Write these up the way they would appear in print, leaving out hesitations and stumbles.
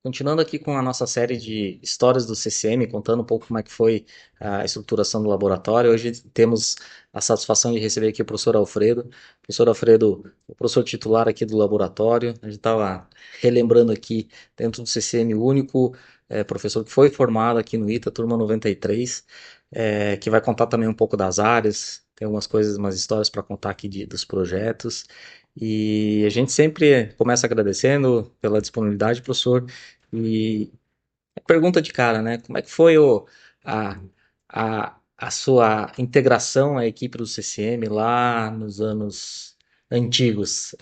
Continuando aqui com a nossa série de histórias do CCM, contando um pouco como é que foi a estruturação do laboratório. Hoje temos a satisfação de receber aqui o professor Alfredo. Professor Alfredo, o professor titular aqui do laboratório. A gente estava relembrando aqui, dentro do CCM, o único professor que foi formado aqui no ITA, turma 93, que vai contar também um pouco das áreas, tem algumas coisas, umas histórias para contar aqui dos projetos. E a gente sempre começa agradecendo pela disponibilidade, professor. E pergunta de cara, né? Como é que foi a, a sua integração à equipe do CCM lá nos anos antigos?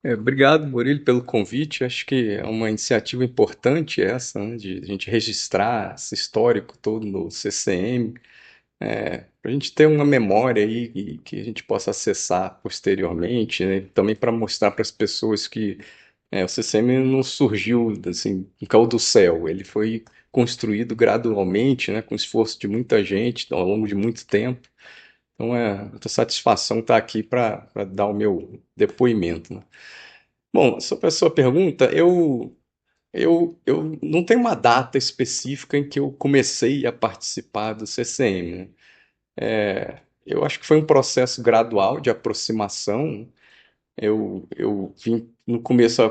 Obrigado, Murilo, pelo convite. Acho que é uma iniciativa importante essa, né, de a gente registrar esse histórico todo no CCM, para a gente ter uma memória aí que a gente possa acessar posteriormente, né, também para mostrar para as pessoas que o CCM não surgiu assim, não caiu do céu, ele foi construído gradualmente, né, com esforço de muita gente ao longo de muito tempo. Então é muita satisfação estar aqui para dar o meu depoimento, né? Bom, sobre a sua pergunta, eu não tenho uma data específica em que eu comecei a participar do CCM, né? Eu acho que foi um processo gradual de aproximação. Eu vim no começo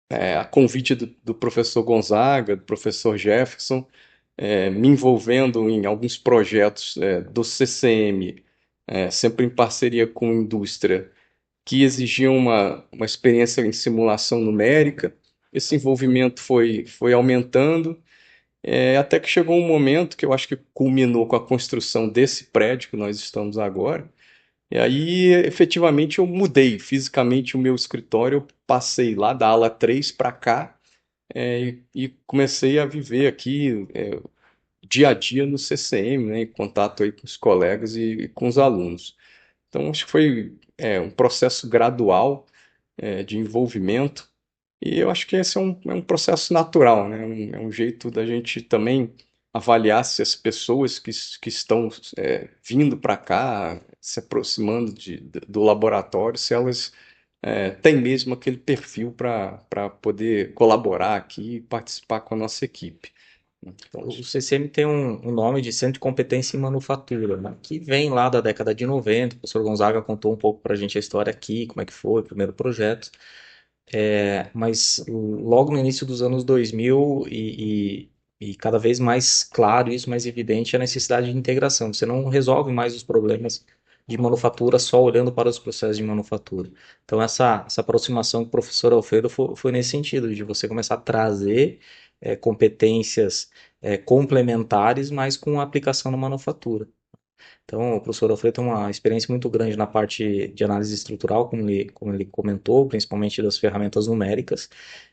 a convite do professor Gonzaga, do professor Jefferson, me envolvendo em alguns projetos do CCM, sempre em parceria com a indústria que exigiam uma experiência em simulação numérica. Esse envolvimento foi aumentando, até que chegou um momento que eu acho que culminou com a construção desse prédio que nós estamos agora. E aí, efetivamente, eu mudei fisicamente o meu escritório, eu passei lá da ala 3 para cá, e comecei a viver aqui dia a dia no CCM, né, em contato aí com os colegas e com os alunos. Então, acho que foi um processo gradual de envolvimento. E eu acho que esse é um processo natural, né? É um jeito da gente também avaliar se as pessoas que estão vindo para cá, se aproximando do laboratório, se elas têm mesmo aquele perfil para poder colaborar aqui e participar com a nossa equipe. Então, O CCM tem um nome de Centro de Competência em Manufatura, né, que vem lá da década de 90. O professor Gonzaga contou um pouco para a gente a história aqui, como é que foi o primeiro projeto. Mas logo no início dos anos 2000 e cada vez mais claro isso, mais evidente, a necessidade de integração. Você não resolve mais os problemas de manufatura só olhando para os processos de manufatura. Então, essa aproximação com o professor Alfredo foi nesse sentido, de você começar a trazer competências complementares, mas com aplicação na manufatura. Então, o professor Alfredo tem uma experiência muito grande na parte de análise estrutural, como ele comentou, principalmente das ferramentas numéricas,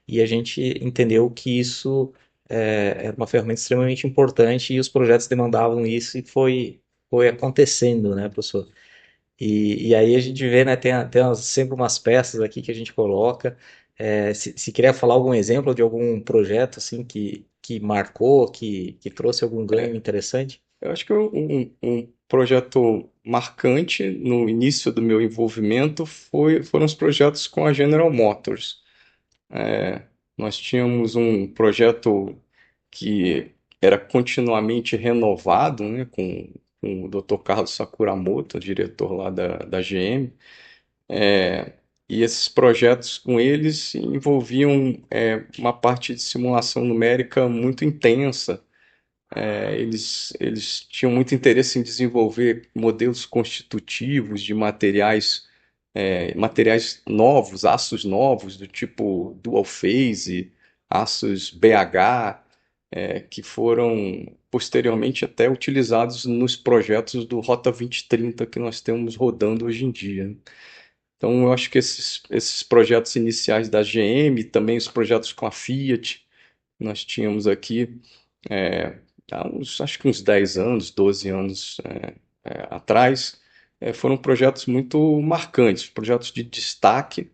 e a gente entendeu que isso era uma ferramenta extremamente importante e os projetos demandavam isso e foi acontecendo, né, professor? E aí a gente vê, né, sempre umas peças aqui que a gente coloca. Se queria falar algum exemplo de algum projeto assim que marcou, que trouxe algum ganho interessante? eu acho que um projeto marcante no início do meu envolvimento foram os projetos com a General Motors. Nós tínhamos um projeto que era continuamente renovado, né, com o Dr. Carlos Sakuramoto, diretor lá da GM, e esses projetos com eles envolviam uma parte de simulação numérica muito intensa. Eles tinham muito interesse em desenvolver modelos constitutivos de materiais novos, aços novos, do tipo dual phase, aços BH, que foram posteriormente até utilizados nos projetos do Rota 2030 que nós temos rodando hoje em dia. Então, eu acho que esses projetos iniciais da GM, também os projetos com a Fiat, nós tínhamos aqui acho que uns 10 anos, 12 anos atrás, foram projetos muito marcantes, projetos de destaque,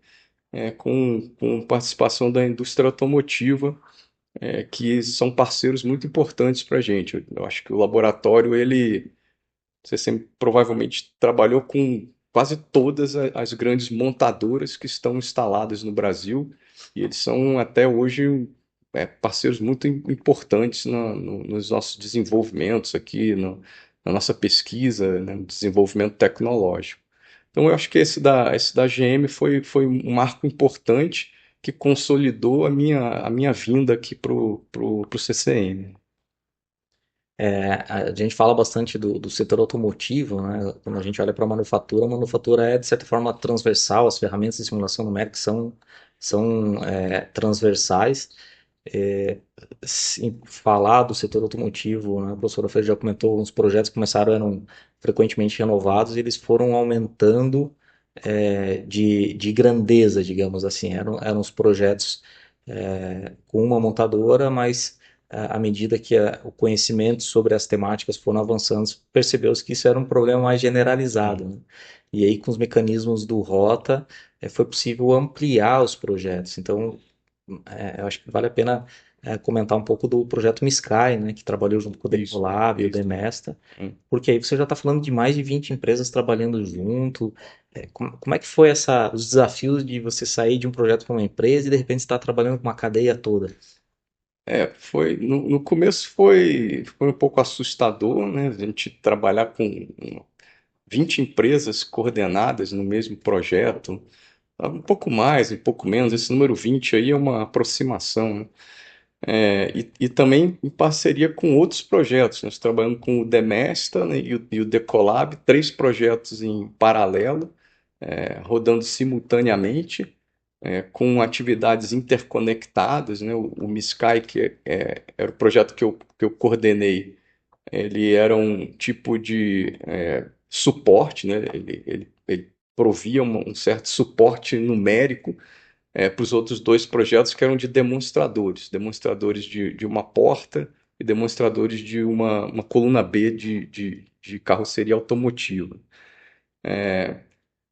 com participação da indústria automotiva, que são parceiros muito importantes para a gente. Eu acho que o laboratório, você sempre, provavelmente trabalhou com quase todas as grandes montadoras que estão instaladas no Brasil, e eles são até hoje parceiros muito importantes nos nossos desenvolvimentos aqui, na nossa pesquisa, né, no desenvolvimento tecnológico. Então, eu acho que esse da GM foi um marco importante que consolidou a minha vinda aqui pro CCM. A gente fala bastante do setor automotivo, né? Quando a gente olha para a manufatura é, de certa forma, transversal, as ferramentas de simulação numérica são transversais. Falar do setor automotivo, né? A professora Freire já comentou, os projetos que começaram eram frequentemente renovados e eles foram aumentando de grandeza, digamos assim. Eram os projetos com uma montadora, mas à medida que o conhecimento sobre as temáticas foram avançando, percebeu-se que isso era um problema mais generalizado, né? E aí, com os mecanismos do Rota, foi possível ampliar os projetos. Então, eu acho que vale a pena comentar um pouco do projeto MSky, né, que trabalhou junto com o Isso, Decolab e o isso. Demesta, Hum. porque aí você já está falando de mais de 20 empresas trabalhando junto. Como é que foi os desafios de você sair de um projeto para uma empresa e de repente estar trabalhando com uma cadeia toda? No começo foi um pouco assustador, né? A gente trabalhar com 20 empresas coordenadas no mesmo projeto, um pouco mais, um pouco menos, esse número 20 aí é uma aproximação, né? E também em parceria com outros projetos. Nós trabalhamos com o Demesta, né, e o Decolab, três projetos em paralelo, rodando simultaneamente, com atividades interconectadas, né? O MISCAI, era o projeto que eu coordenei, ele era um tipo de suporte, né? Ele provia um certo suporte numérico para os outros dois projetos que eram de demonstradores, demonstradores de uma porta e demonstradores de uma coluna B de carroceria automotiva.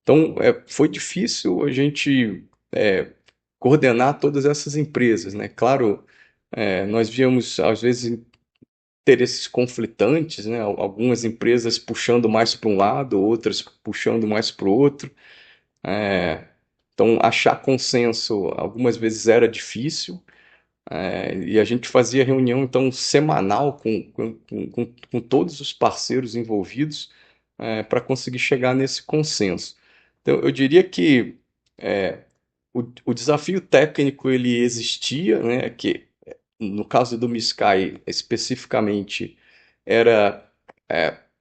Então, foi difícil a gente coordenar todas essas empresas, né? Claro, nós víamos, às vezes, interesses conflitantes, né? Algumas empresas puxando mais para um lado, outras puxando mais para o outro. Então, achar consenso algumas vezes era difícil. E a gente fazia reunião, então, semanal com todos os parceiros envolvidos, para conseguir chegar nesse consenso. Então, eu diria que o desafio técnico ele existia, né, que no caso do MSky especificamente era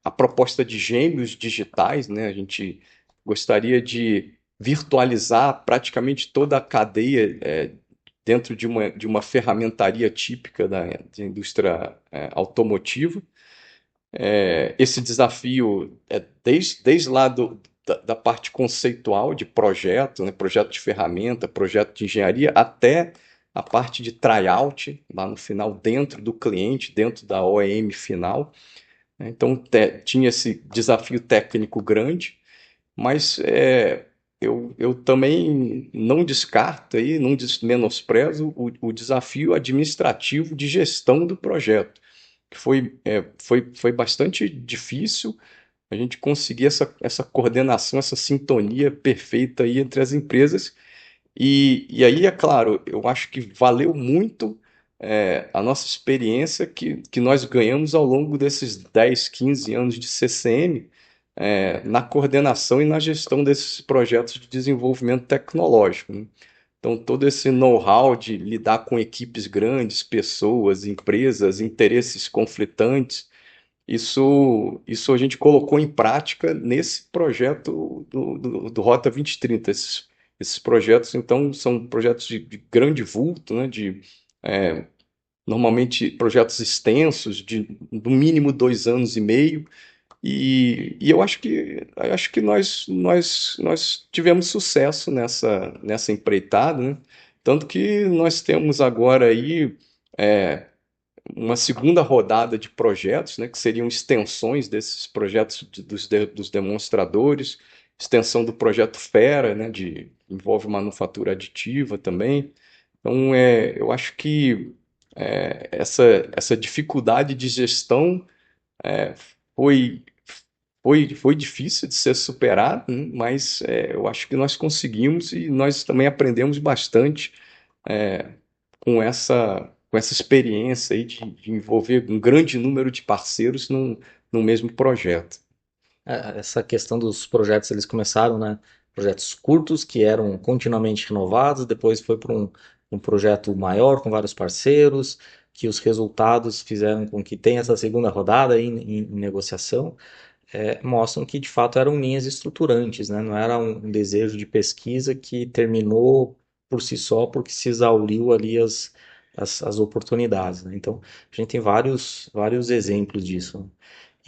a proposta de gêmeos digitais, né? A gente gostaria de virtualizar praticamente toda a cadeia dentro de uma ferramentaria típica da indústria automotiva. Esse desafio é desde lá da parte conceitual de projeto, né, projeto de ferramenta, projeto de engenharia, até a parte de tryout, lá no final, dentro do cliente, dentro da OEM final. Então, tinha esse desafio técnico grande, mas eu também não descarto aí, não menosprezo o desafio administrativo de gestão do projeto, que foi bastante difícil a gente conseguir essa coordenação, essa sintonia perfeita aí entre as empresas. E aí, é claro, eu acho que valeu muito a nossa experiência que nós ganhamos ao longo desses 10, 15 anos de CCM, na coordenação e na gestão desses projetos de desenvolvimento tecnológico, né? Então, todo esse know-how de lidar com equipes grandes, pessoas, empresas, interesses conflitantes, isso a gente colocou em prática nesse projeto do Rota 2030. Esses projetos, então, são projetos de grande vulto, né, normalmente projetos extensos, de no mínimo 2 anos e meio, e eu acho que nós tivemos sucesso nessa empreitada, né? Tanto que nós temos agora aí uma segunda rodada de projetos, né, que seriam extensões desses projetos dos demonstradores, extensão do projeto Fera, né, envolve manufatura aditiva também. Então, eu acho que essa dificuldade de gestão é, foi, foi difícil de ser superada, né, mas eu acho que nós conseguimos e nós também aprendemos bastante com essa experiência aí de envolver um grande número de parceiros num mesmo projeto. Essa questão dos projetos, eles começaram, né? Projetos curtos que eram continuamente renovados, depois foi para um projeto maior com vários parceiros, que os resultados fizeram com que tenha essa segunda rodada aí em negociação, mostram que de fato eram linhas estruturantes, né? Não era um desejo de pesquisa que terminou por si só porque se exauriu ali as oportunidades, né? Então, a gente tem vários exemplos disso, né?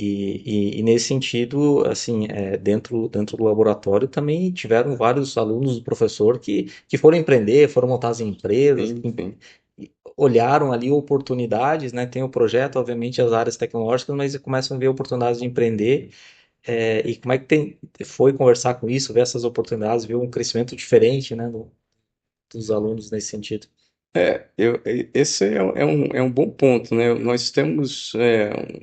E nesse sentido, assim, dentro do laboratório também tiveram vários alunos do professor que foram empreender, foram montar as empresas, Sim, sim. e olharam ali oportunidades, né? Tem o projeto, obviamente, as áreas tecnológicas, mas começam a ver oportunidades de empreender. E como é que foi conversar com isso, ver essas oportunidades, ver um crescimento diferente, né, dos alunos nesse sentido? Esse é um bom ponto, né? Nós temos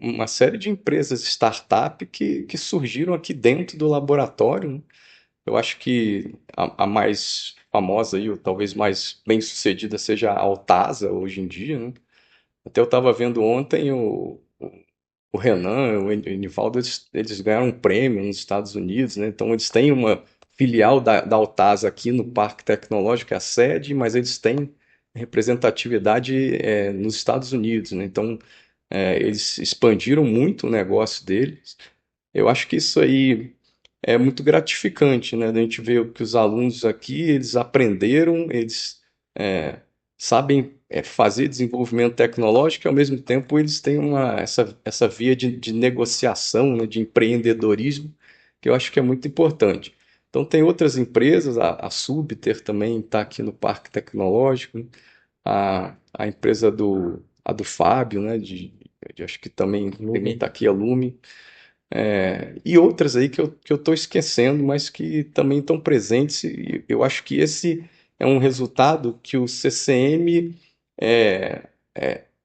uma série de empresas startup que surgiram aqui dentro do laboratório, né? Eu acho que a mais famosa e ou talvez mais bem-sucedida seja a Altasa hoje em dia, né? Até eu estava vendo ontem o Renan, o Enivaldo, eles ganharam um prêmio nos Estados Unidos, né? Então eles têm uma filial da Altasa aqui no Parque Tecnológico, é a sede, mas eles têm representatividade nos Estados Unidos, né? Então eles expandiram muito o negócio deles. Eu acho que isso aí é muito gratificante, né? A gente vê que os alunos aqui, eles aprenderam, eles sabem fazer desenvolvimento tecnológico e, ao mesmo tempo, eles têm essa via de negociação, né, de empreendedorismo, que eu acho que é muito importante. Então, tem outras empresas, a Subter também está aqui no Parque Tecnológico, né? A empresa do Fábio, né, acho que também Lume. está aqui a Lume. E outras aí que eu estou esquecendo, mas que também estão presentes, e eu acho que esse é um resultado que o CCM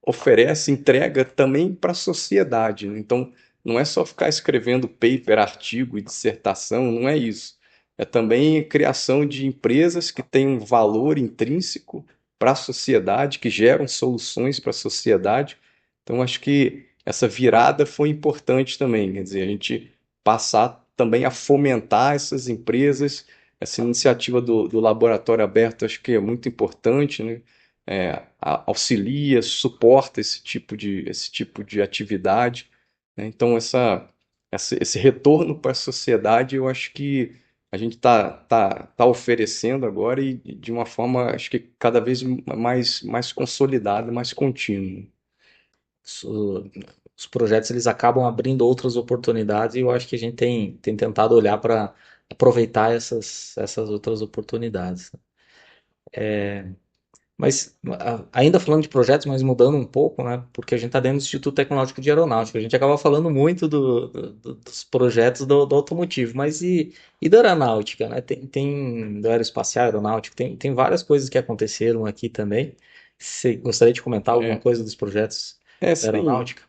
oferece, entrega também para a sociedade, né? Então, não é só ficar escrevendo paper, artigo e dissertação, não é isso. É também criação de empresas que têm um valor intrínseco para a sociedade, que geram soluções para a sociedade. Então, acho que essa virada foi importante também, quer dizer, a gente passar também a fomentar essas empresas, essa iniciativa do Laboratório Aberto, acho que é muito importante, né? Auxilia, suporta esse tipo de atividade, né? Então, esse retorno para a sociedade, eu acho que a gente tá oferecendo agora e de uma forma, acho que cada vez mais consolidada, mais contínua. Isso- os projetos eles acabam abrindo outras oportunidades e eu acho que a gente tem tentado olhar para aproveitar essas outras oportunidades. Mas ainda falando de projetos, mas mudando um pouco, né? Porque a gente está dentro do Instituto Tecnológico de Aeronáutica. A gente acaba falando muito dos projetos do automotivo, mas e da aeronáutica, né? Tem do aeroespacial, aeronáutico, tem várias coisas que aconteceram aqui também. Você gostaria de comentar alguma É, coisa dos projetos da sim, aeronáutica?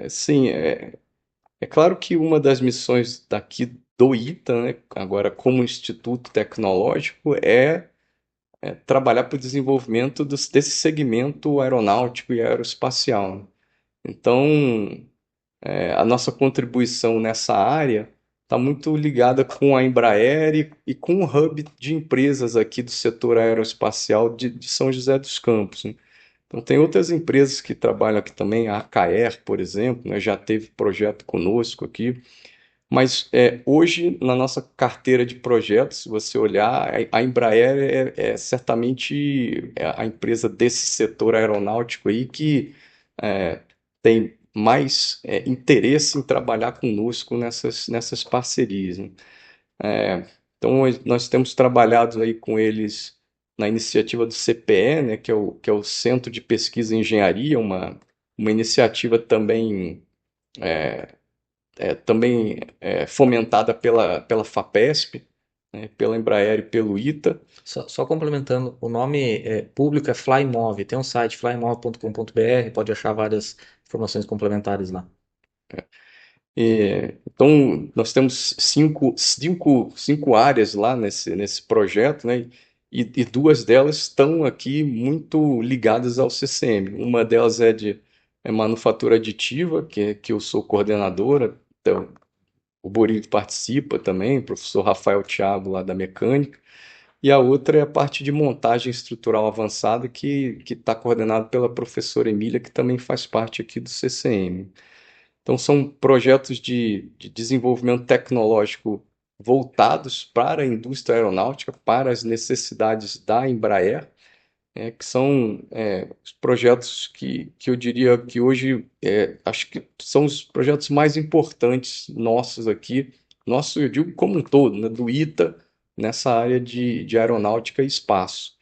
sim, é claro que uma das missões daqui do ITA, né, agora como Instituto Tecnológico, é trabalhar para o desenvolvimento desse segmento aeronáutico e aeroespacial, né? Então, a nossa contribuição nessa área está muito ligada com a Embraer e com o hub de empresas aqui do setor aeroespacial de São José dos Campos, né? Então, tem outras empresas que trabalham aqui também, a Acaer, por exemplo, né, já teve projeto conosco aqui, mas hoje, na nossa carteira de projetos, se você olhar, a Embraer é certamente a empresa desse setor aeronáutico aí que tem mais interesse em trabalhar conosco nessas parcerias, né? Então, nós temos trabalhado aí com eles na iniciativa do CPE, né, que é o Centro de Pesquisa em Engenharia, uma iniciativa também fomentada pela FAPESP, né, pela Embraer e pelo ITA. Só complementando, o nome público é Flymove. Tem um site flymove.com.br, pode achar várias informações complementares lá. Então, nós temos cinco áreas lá nesse projeto, né? e duas delas estão aqui muito ligadas ao CCM. Uma delas é manufatura aditiva, que eu sou coordenadora, então o Borilho participa também, o professor Rafael Thiago lá da mecânica, e a outra é a parte de montagem estrutural avançada que está coordenado pela professora Emília, que também faz parte aqui do CCM. Então, são projetos de desenvolvimento tecnológico voltados para a indústria aeronáutica, para as necessidades da Embraer, que são os projetos que eu diria que hoje acho que são os projetos mais importantes nossos aqui, nosso, eu digo como um todo, né, do ITA, nessa área de aeronáutica e espaço.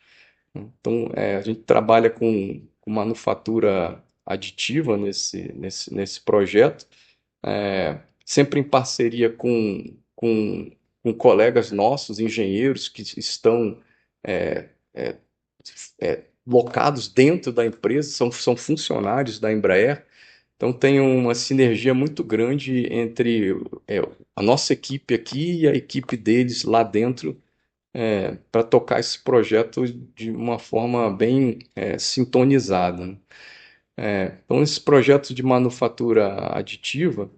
Então, a gente trabalha com manufatura aditiva nesse projeto, sempre em parceria com colegas nossos, engenheiros que estão é, é, locados dentro da empresa, são funcionários da Embraer. Então tem uma sinergia muito grande entre a nossa equipe aqui e a equipe deles lá dentro, para tocar esse projeto de uma forma bem sintonizada, né? Então, esses projetos de manufatura aditiva,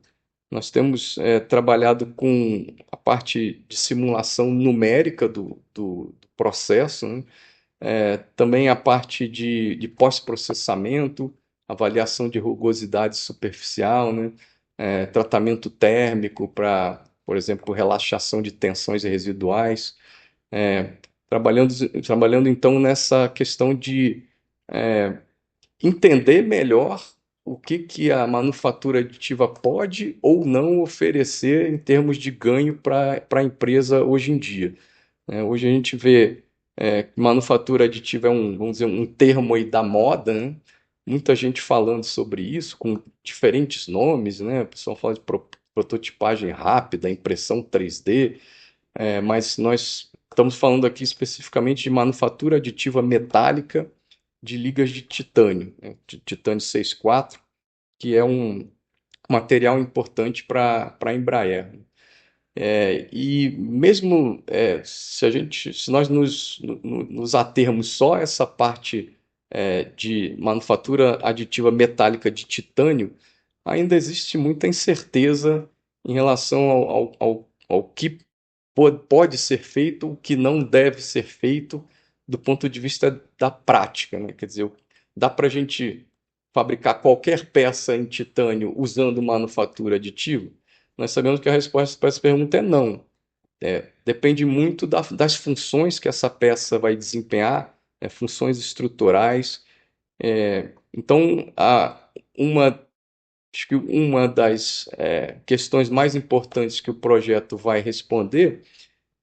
nós temos trabalhado com a parte de simulação numérica do processo, né? Também a parte de pós-processamento, avaliação de rugosidade superficial, né? Tratamento térmico para, por exemplo, relaxação de tensões residuais. É, trabalhando então nessa questão de entender melhor o que a manufatura aditiva pode ou não oferecer em termos de ganho para a empresa hoje em dia. Hoje a gente vê que manufatura aditiva é vamos dizer, um termo aí da moda, né? Muita gente falando sobre isso, com diferentes nomes, né? O pessoal fala de prototipagem rápida, impressão 3D, mas nós estamos falando aqui especificamente de manufatura aditiva metálica de ligas de titânio, né? De titânio 6,4, que é um material importante para a Embraer. E mesmo se nós nos atermos só a essa parte de manufatura aditiva metálica de titânio, ainda existe muita incerteza em relação ao que pode ser feito, o que não deve ser feito do ponto de vista da prática, né? Quer dizer, dá para a gente fabricar qualquer peça em titânio usando manufatura aditiva? Nós sabemos que a resposta para essa pergunta é não. Depende muito das funções que essa peça vai desempenhar, funções estruturais. Então, acho que uma das questões mais importantes que o projeto vai responder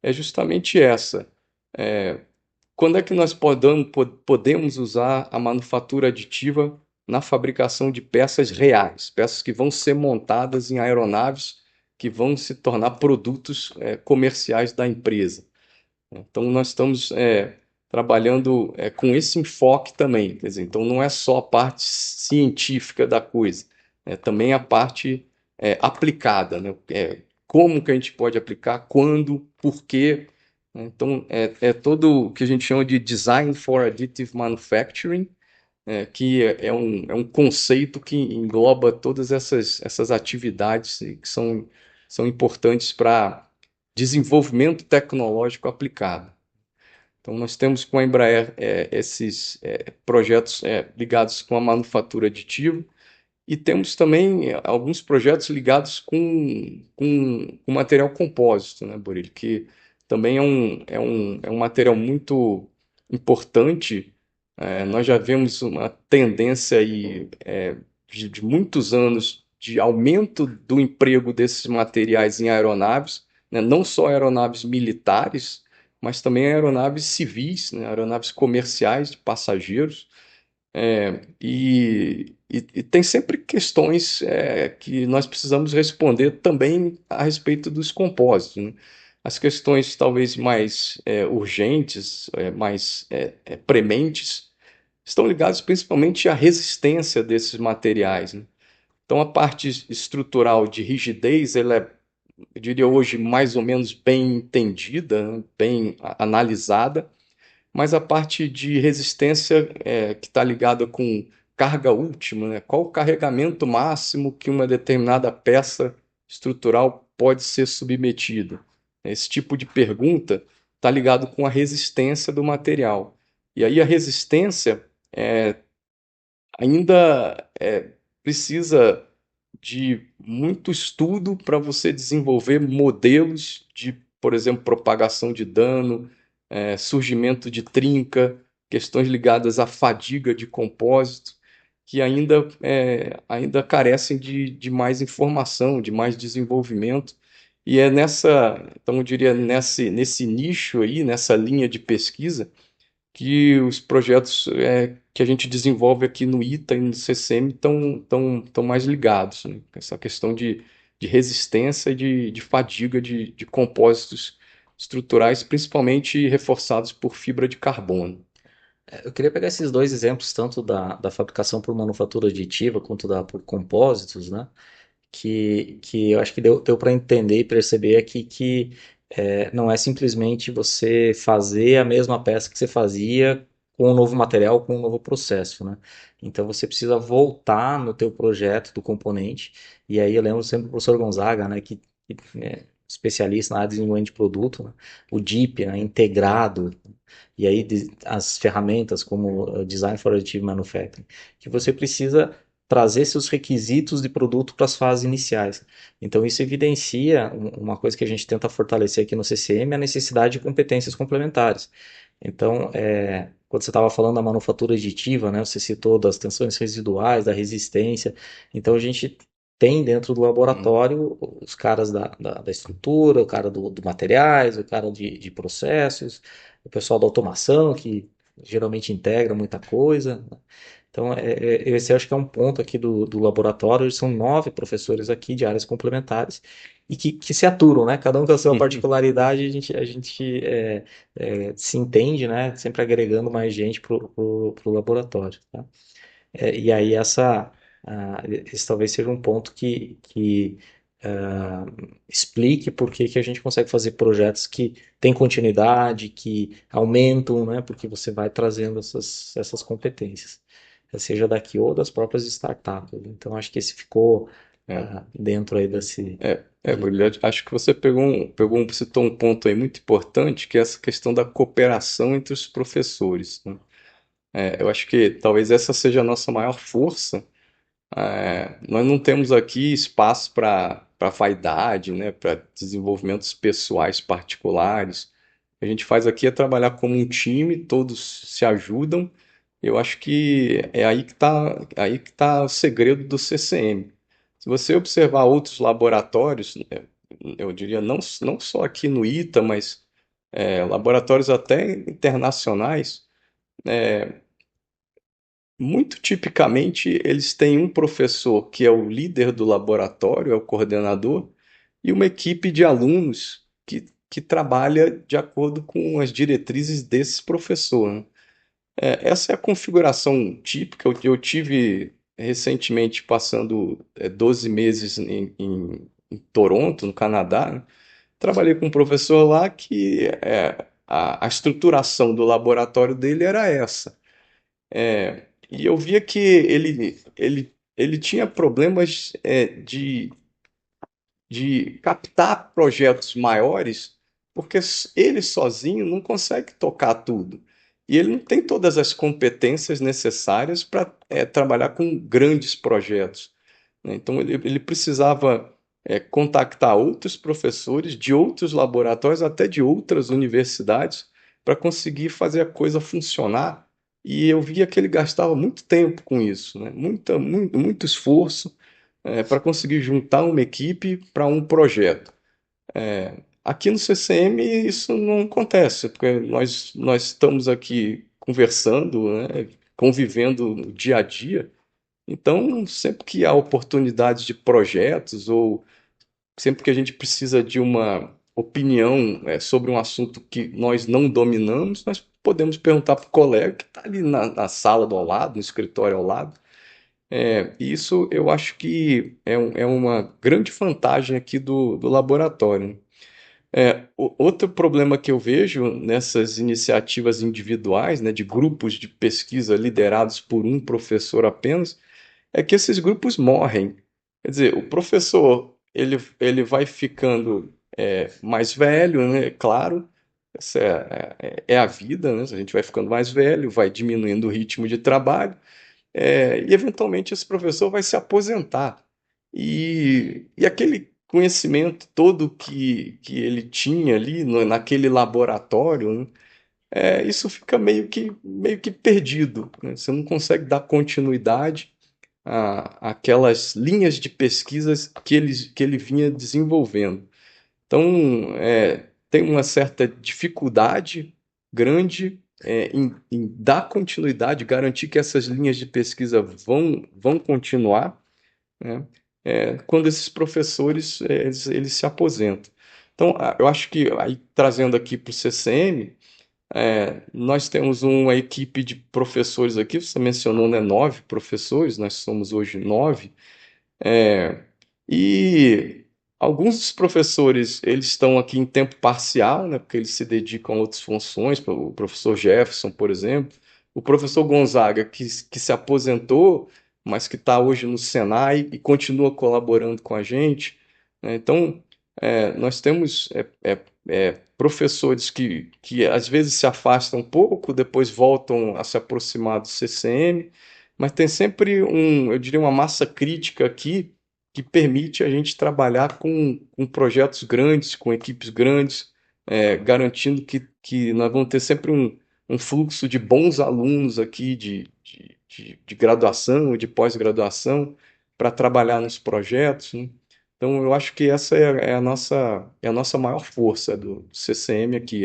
é justamente essa. Quando é que nós podemos usar a manufatura aditiva na fabricação de peças reais, peças que vão ser montadas em aeronaves que vão se tornar produtos comerciais da empresa? Então, nós estamos trabalhando com esse enfoque também. Quer dizer, então, não é só a parte científica da coisa, é também a parte aplicada, né? Como que a gente pode aplicar, quando, por quê, né? Então, é todo o que a gente chama de Design for Additive Manufacturing, que é um conceito que engloba todas essas atividades que são importantes para desenvolvimento tecnológico aplicado. Então, nós temos com a Embraer esses projetos ligados com a manufatura aditiva e temos também alguns projetos ligados com material compósito, né, Buril? Que também é um material muito importante. Nós já vemos uma tendência aí, de muitos anos de aumento do emprego desses materiais em aeronaves, né? Não só aeronaves militares, mas também aeronaves civis, né? Aeronaves comerciais de passageiros. E tem sempre questões que nós precisamos responder também a respeito dos compósitos, né? As questões talvez mais urgentes, mais prementes, estão ligadas principalmente à resistência desses materiais, né? Então, a parte estrutural de rigidez, ela eu diria hoje, mais ou menos bem entendida, né? Bem analisada, mas a parte de resistência que está ligada com carga última, né? Qual o carregamento máximo que uma determinada peça estrutural pode ser submetida? Esse tipo de pergunta está ligado com a resistência do material. E aí a resistência ainda precisa de muito estudo para você desenvolver modelos de, por exemplo, propagação de dano, surgimento de trinca, questões ligadas à fadiga de compósito, que ainda carecem de mais informação, de mais desenvolvimento. E é então eu diria, nesse nicho aí, nessa linha de pesquisa, que os projetos que a gente desenvolve aqui no ITA e no CCM estão mais ligados, né? Essa questão de resistência e de fadiga de compósitos estruturais, principalmente reforçados por fibra de carbono. Eu queria pegar esses dois exemplos, tanto da fabricação por manufatura aditiva quanto da por compósitos, né? Que eu acho que deu para entender e perceber aqui que não é simplesmente você fazer a mesma peça que você fazia com um novo material, com um novo processo, né? Então você precisa voltar no teu projeto do componente, e aí eu lembro sempre do professor Gonzaga, né, que é especialista na área de desenvolvimento de produto, né? O DIP, né, integrado, e aí as ferramentas como Design for Additive Manufacturing, que você precisa trazer seus requisitos de produto para as fases iniciais. Então, isso evidencia uma coisa que a gente tenta fortalecer aqui no CCM, a necessidade de competências complementares. Então, quando você estava falando da manufatura aditiva, né, você citou das tensões residuais, da resistência. Então, a gente tem dentro do Hum. laboratório os caras da estrutura, o cara do materiais, o cara de processos, o pessoal da automação, que geralmente integra muita coisa, né? Então, esse eu acho que é um ponto aqui do laboratório. São 9 professores aqui de áreas complementares e que se aturam, né? Cada um com a sua particularidade, a gente se entende, né? Sempre agregando mais gente pro laboratório, tá? E aí esse talvez seja um ponto que explique por que que a gente consegue fazer projetos que têm continuidade, que aumentam, né? Porque você vai trazendo essas competências, seja daqui ou das próprias startups. Então, acho que esse ficou É, dentro aí desse. Brilhante. Acho que você citou um ponto aí muito importante, que é essa questão da cooperação entre os professores, né? Eu acho que talvez essa seja a nossa maior força. Nós não temos aqui espaço para vaidade, né, para desenvolvimentos pessoais particulares. O que a gente faz aqui é trabalhar como um time, todos se ajudam. Eu acho que é aí que tá o segredo do CCM. Se você observar outros laboratórios, eu diria não só aqui no ITA, mas laboratórios até internacionais, muito tipicamente, eles têm um professor que é o líder do laboratório, é o coordenador, e uma equipe de alunos que trabalha de acordo com as diretrizes desse professor, né? Essa é a configuração típica. Eu tive recentemente passando 12 meses em Toronto, no Canadá, né? Trabalhei com um professor lá que a estruturação do laboratório dele era essa. E eu via que ele tinha problemas de captar projetos maiores, porque ele sozinho não consegue tocar tudo. E ele não tem todas as competências necessárias para trabalhar com grandes projetos, né? Então ele precisava contactar outros professores de outros laboratórios, até de outras universidades, para conseguir fazer a coisa funcionar. E eu via que ele gastava muito tempo com isso, né? Muito esforço para conseguir juntar uma equipe para um projeto. Aqui no CCM isso não acontece, porque nós estamos aqui conversando, né, convivendo no dia a dia. Então, sempre que há oportunidades de projetos ou sempre que a gente precisa de uma opinião, sobre um assunto que nós não dominamos, nós podemos perguntar para o colega que está ali na sala do ao lado, no escritório ao lado. E isso eu acho que é uma grande vantagem aqui do laboratório, né? Outro problema que eu vejo nessas iniciativas individuais, né, de grupos de pesquisa liderados por um professor apenas, é que esses grupos morrem. Quer dizer, o professor ele vai ficando mais velho, né? Claro, essa é a vida, né? A gente vai ficando mais velho, vai diminuindo o ritmo de trabalho, e eventualmente esse professor vai se aposentar. E aquele conhecimento todo que ele tinha ali naquele laboratório, né? Isso fica meio que perdido, né? Você não consegue dar continuidade aquelas linhas de pesquisas que ele vinha desenvolvendo. Então, tem uma certa dificuldade grande em dar continuidade, garantir que essas linhas de pesquisa vão continuar, né? Quando esses professores eles se aposentam. Então, eu acho que, aí, trazendo aqui para o CCM, nós temos uma equipe de professores aqui, você mencionou, né, 9 professores, nós somos hoje 9, e alguns dos professores, eles estão aqui em tempo parcial, né, porque eles se dedicam a outras funções, o professor Jefferson, por exemplo, o professor Gonzaga, que se aposentou, mas que está hoje no Senai e continua colaborando com a gente, né? Então, nós temos professores que às vezes se afastam um pouco, depois voltam a se aproximar do CCM, mas tem sempre eu diria, uma massa crítica aqui que permite a gente trabalhar com projetos grandes, com equipes grandes, garantindo que nós vamos ter sempre um fluxo de bons alunos aqui de graduação e de pós-graduação para trabalhar nos projetos, né? Então, eu acho que essa é a nossa maior força do CCM aqui,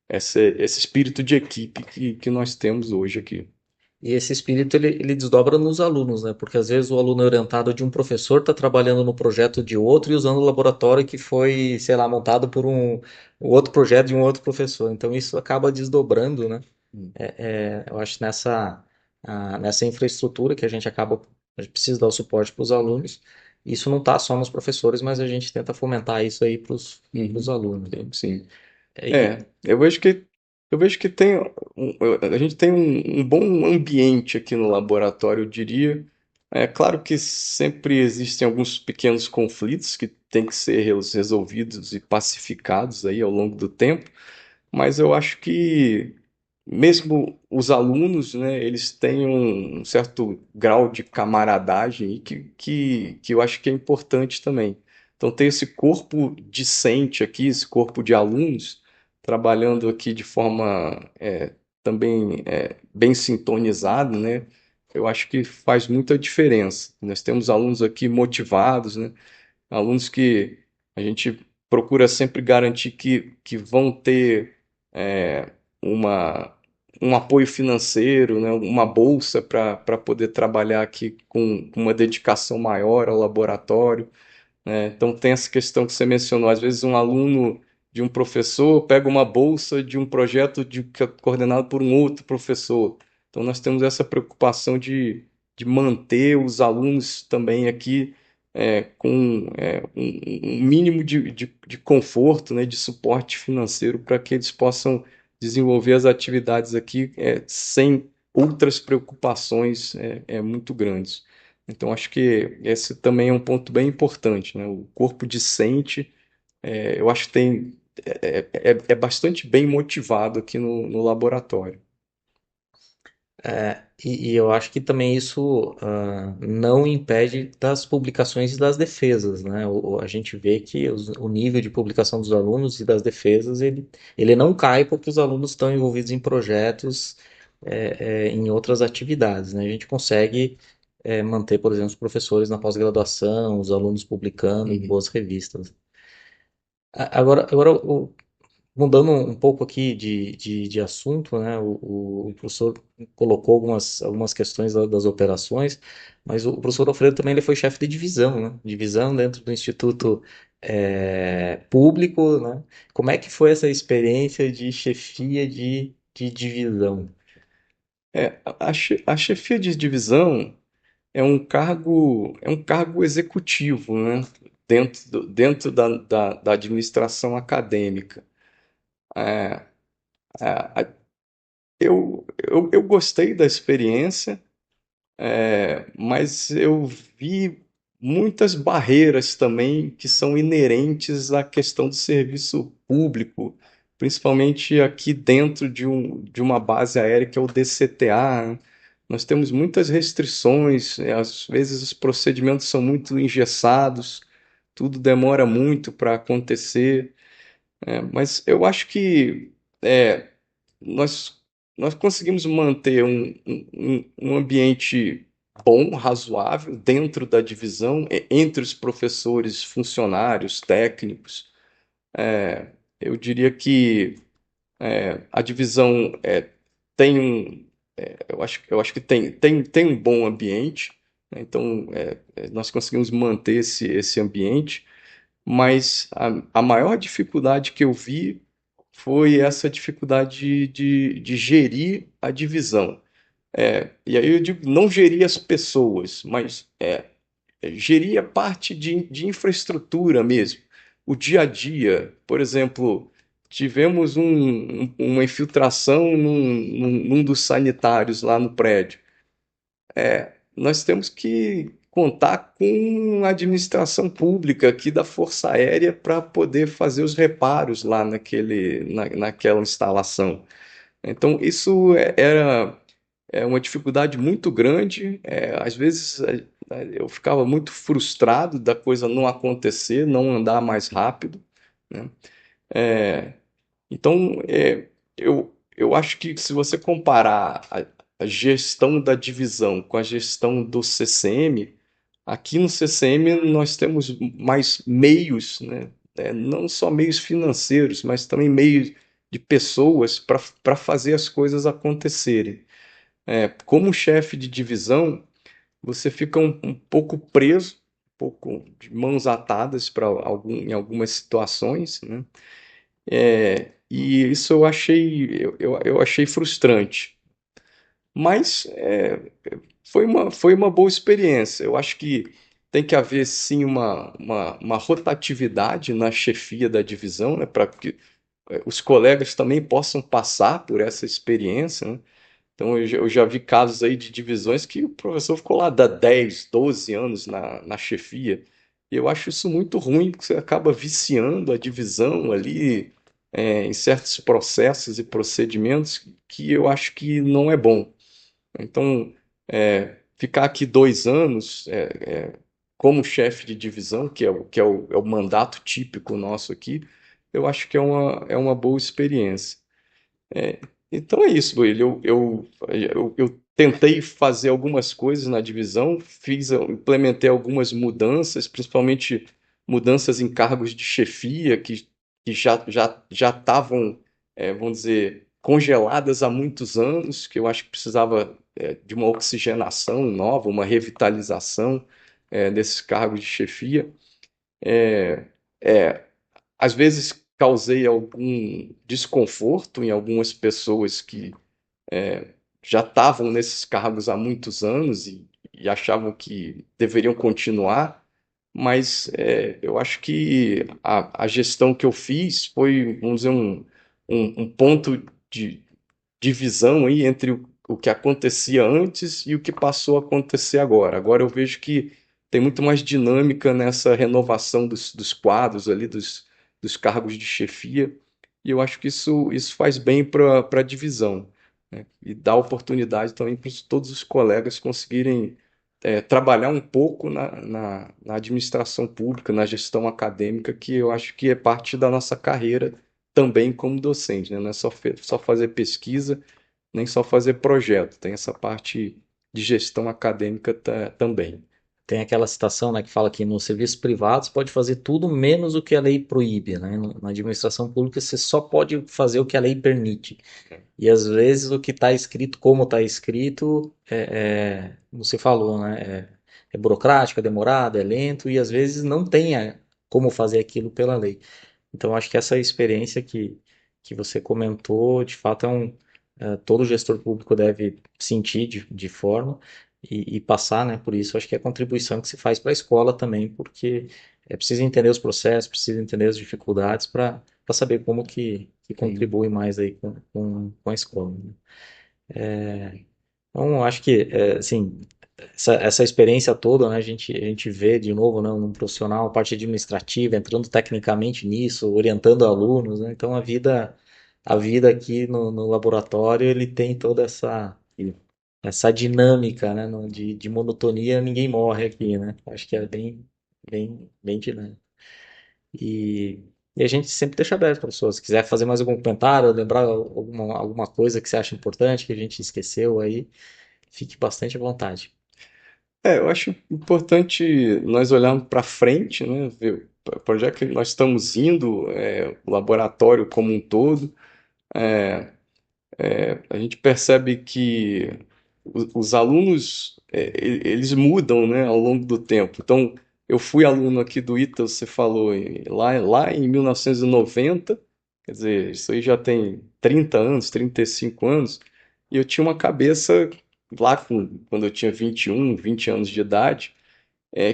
esse espírito de equipe que nós temos hoje aqui. E esse espírito ele desdobra nos alunos, né? Porque às vezes o aluno é orientado de um professor está trabalhando no projeto de outro e usando o laboratório que foi, sei lá, montado por um outro projeto de um outro professor. Então isso acaba desdobrando, né? Eu acho nessa infraestrutura que a gente precisa dar o suporte para os alunos. Isso não está só nos professores, mas a gente tenta fomentar isso aí para os Uhum. alunos. Sim, sim. E, Eu vejo que a gente tem um bom ambiente aqui no laboratório, eu diria. É claro que sempre existem alguns pequenos conflitos que têm que ser resolvidos e pacificados aí ao longo do tempo, mas eu acho que mesmo os alunos, né, eles têm um certo grau de camaradagem e que eu acho que é importante também. Então, ter esse corpo discente aqui, esse corpo de alunos, trabalhando aqui de forma também bem sintonizada, né, eu acho que faz muita diferença. Nós temos alunos aqui motivados, né, alunos que a gente procura sempre garantir que vão ter uma, um apoio financeiro, né, uma bolsa para poder trabalhar aqui com uma dedicação maior ao laboratório, né? Então tem essa questão que você mencionou, às vezes um aluno de um professor pega uma bolsa de um projeto que é coordenado por um outro professor. Então nós temos essa preocupação de manter os alunos também aqui com um mínimo de conforto, né, de suporte financeiro para que eles possam desenvolver as atividades aqui sem outras preocupações muito grandes. Então, acho que esse também é um ponto bem importante, né? O corpo discente, eu acho que é bastante bem motivado aqui no laboratório. e eu acho que também isso não impede das publicações e das defesas, né? A gente vê que o nível de publicação dos alunos e das defesas ele não cai porque os alunos estão envolvidos em projetos em outras atividades, né? A gente consegue manter, por exemplo, os professores na pós-graduação, os alunos publicando em Uhum. boas revistas. Agora mudando um pouco aqui de assunto, né? O professor colocou algumas questões das operações, mas o professor Alfredo também ele foi chefe de divisão, né? Divisão dentro do Instituto Público, né? Como é que foi essa experiência de chefia de divisão? A chefia de divisão é um cargo executivo, né? dentro da administração acadêmica. É, é, eu gostei da experiência, mas eu vi muitas barreiras também que são inerentes à questão do serviço público, principalmente aqui dentro de uma base aérea que é o DCTA, né? Nós temos muitas restrições, às vezes os procedimentos são muito engessados, tudo demora muito para acontecer, mas eu acho que é, nós, nós conseguimos manter um ambiente bom, razoável, dentro da divisão, entre os professores, funcionários, técnicos. Eu diria que a divisão tem eu acho que tem um bom ambiente, né? Então, nós conseguimos manter esse ambiente, mas a maior dificuldade que eu vi foi essa dificuldade de gerir a divisão. E aí eu digo, não gerir as pessoas, mas gerir a parte de infraestrutura mesmo. O dia a dia, por exemplo, tivemos uma infiltração num dos sanitários lá no prédio. Nós temos que contar com a administração pública aqui da Força Aérea para poder fazer os reparos lá naquela instalação. Então, isso era uma dificuldade muito grande. Às vezes eu ficava muito frustrado da coisa não acontecer, não andar mais rápido, né? Então, eu acho que se você comparar a gestão da divisão com a gestão do CCM, aqui no CCM nós temos mais meios, né? Não só meios financeiros, mas também meios de pessoas para fazer as coisas acontecerem. Como chefe de divisão, você fica um pouco preso, um pouco de mãos atadas em algumas situações, né? E isso eu achei frustrante. Mas foi uma boa experiência. Eu acho que tem que haver sim uma rotatividade na chefia da divisão, né, para que os colegas também possam passar por essa experiência, né? Então eu já vi casos aí de divisões que o professor ficou lá há 10, 12 anos na chefia. E eu acho isso muito ruim, porque você acaba viciando a divisão ali, em certos processos e procedimentos que eu acho que não é bom. Então, ficar aqui 2 anos como chefe de divisão, que é o mandato típico nosso aqui, eu acho que é uma boa experiência. Então é isso, Will. Eu tentei fazer algumas coisas na divisão, implementei algumas mudanças, principalmente mudanças em cargos de chefia que já estavam, vamos dizer, congeladas há muitos anos, que eu acho que precisava de uma oxigenação nova, uma revitalização desses cargos de chefia. É, Às vezes causei algum desconforto em algumas pessoas que já estavam nesses cargos há muitos anos e achavam que deveriam continuar, mas eu acho que a gestão que eu fiz foi, vamos dizer, um ponto de divisão aí entre o que acontecia antes e o que passou a acontecer agora. Agora eu vejo que tem muito mais dinâmica nessa renovação dos quadros ali, dos cargos de chefia, e eu acho que isso faz bem para a divisão, né? E dá oportunidade também para todos os colegas conseguirem trabalhar um pouco na administração pública, na gestão acadêmica, que eu acho que é parte da nossa carreira também como docente, né? Não é só fazer pesquisa, nem só fazer projeto, tem essa parte de gestão acadêmica também. Tem aquela citação, né, que fala que nos serviços privados pode fazer tudo menos o que a lei proíbe, né? Na administração pública você só pode fazer o que a lei permite. E às vezes o que está escrito, como está escrito, como você falou, né? É burocrático, é demorado, é lento e às vezes não tem como fazer aquilo pela lei. Então acho que essa experiência que você comentou, de fato todo gestor público deve sentir de forma e passar, né, por isso. Acho que é a contribuição que se faz para a escola também, porque é preciso entender os processos, precisa entender as dificuldades para saber como que Sim. contribui mais aí com a escola, né? Então, acho que, assim, essa experiência toda, né, a gente vê de novo, né, um profissional, a parte administrativa, entrando tecnicamente nisso, orientando alunos, né? Então, a vida aqui no laboratório, ele tem toda essa dinâmica, né, de monotonia, ninguém morre aqui, né? Acho que é bem dinâmico. E, e a gente sempre deixa aberto para pessoas. Se quiser fazer mais algum comentário, lembrar alguma coisa que você acha importante, que a gente esqueceu aí, fique bastante à vontade. Eu acho importante nós olharmos para frente, né, ver para onde é que nós estamos indo, o laboratório como um todo. A gente percebe que os alunos, eles mudam, né, ao longo do tempo. Então, eu fui aluno aqui do ITA, você falou, lá em 1990, quer dizer, isso aí já tem 30 anos, 35 anos, e eu tinha uma cabeça lá quando eu tinha 21, 20 anos de idade,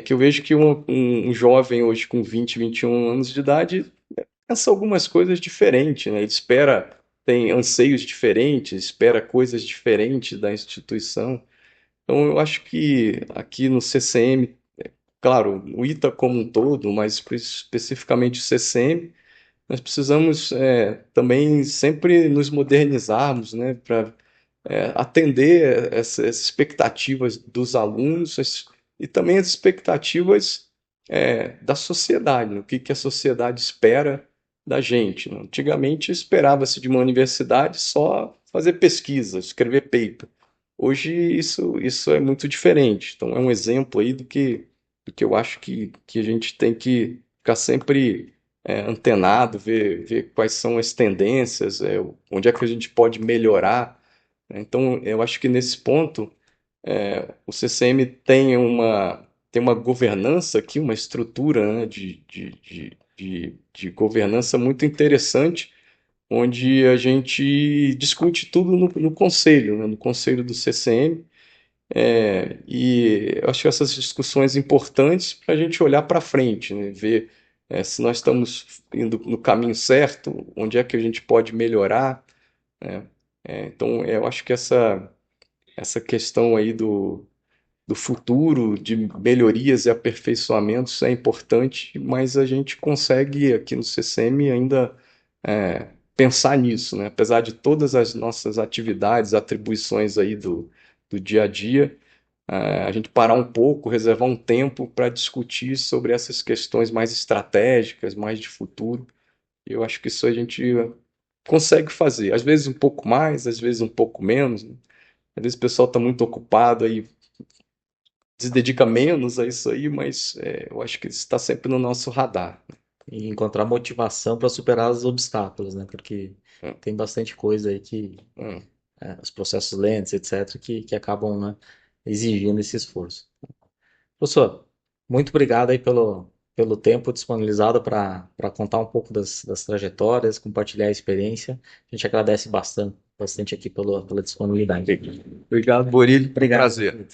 que eu vejo que um jovem hoje com 20, 21 anos de idade pensa algumas coisas diferentes, né? Ele espera, tem anseios diferentes, espera coisas diferentes da instituição. Então, eu acho que aqui no CCM, claro, o ITA como um todo, mas especificamente o CCM, nós precisamos também sempre nos modernizarmos, né, para atender essas expectativas dos alunos e também as expectativas da sociedade, né? O que que a sociedade espera da gente, né? Antigamente esperava-se de uma universidade só fazer pesquisa, escrever paper. Hoje isso é muito diferente. Então é um exemplo aí do que eu acho que a gente tem que ficar sempre antenado, ver quais são as tendências, onde é que a gente pode melhorar, né? Então, eu acho que nesse ponto, o CCM tem uma governança aqui, uma estrutura, né, de governança muito interessante, onde a gente discute tudo no conselho, né, no conselho do CCM, e eu acho essas discussões importantes para a gente olhar para frente, né, ver se nós estamos indo no caminho certo, onde é que a gente pode melhorar, né? Então, eu acho que essa questão aí do futuro, de melhorias e aperfeiçoamentos é importante, mas a gente consegue aqui no CCM ainda pensar nisso, né? Apesar de todas as nossas atividades, atribuições aí do dia a dia, a gente parar um pouco, reservar um tempo para discutir sobre essas questões mais estratégicas, mais de futuro. Eu acho que isso a gente consegue fazer. Às vezes um pouco mais, às vezes um pouco menos, né? Às vezes o pessoal está muito ocupado aí, se dedica menos a isso aí, mas eu acho que isso está sempre no nosso radar. E encontrar motivação para superar os obstáculos, né? Porque Né? tem bastante coisa aí Hum. os processos lentos, etc., que acabam, né, exigindo esse esforço. Professor, muito obrigado aí pelo tempo disponibilizado para contar um pouco das trajetórias, compartilhar a experiência. A gente agradece bastante aqui pela disponibilidade. Obrigado, Borilho. Foi um Obrigado. prazer.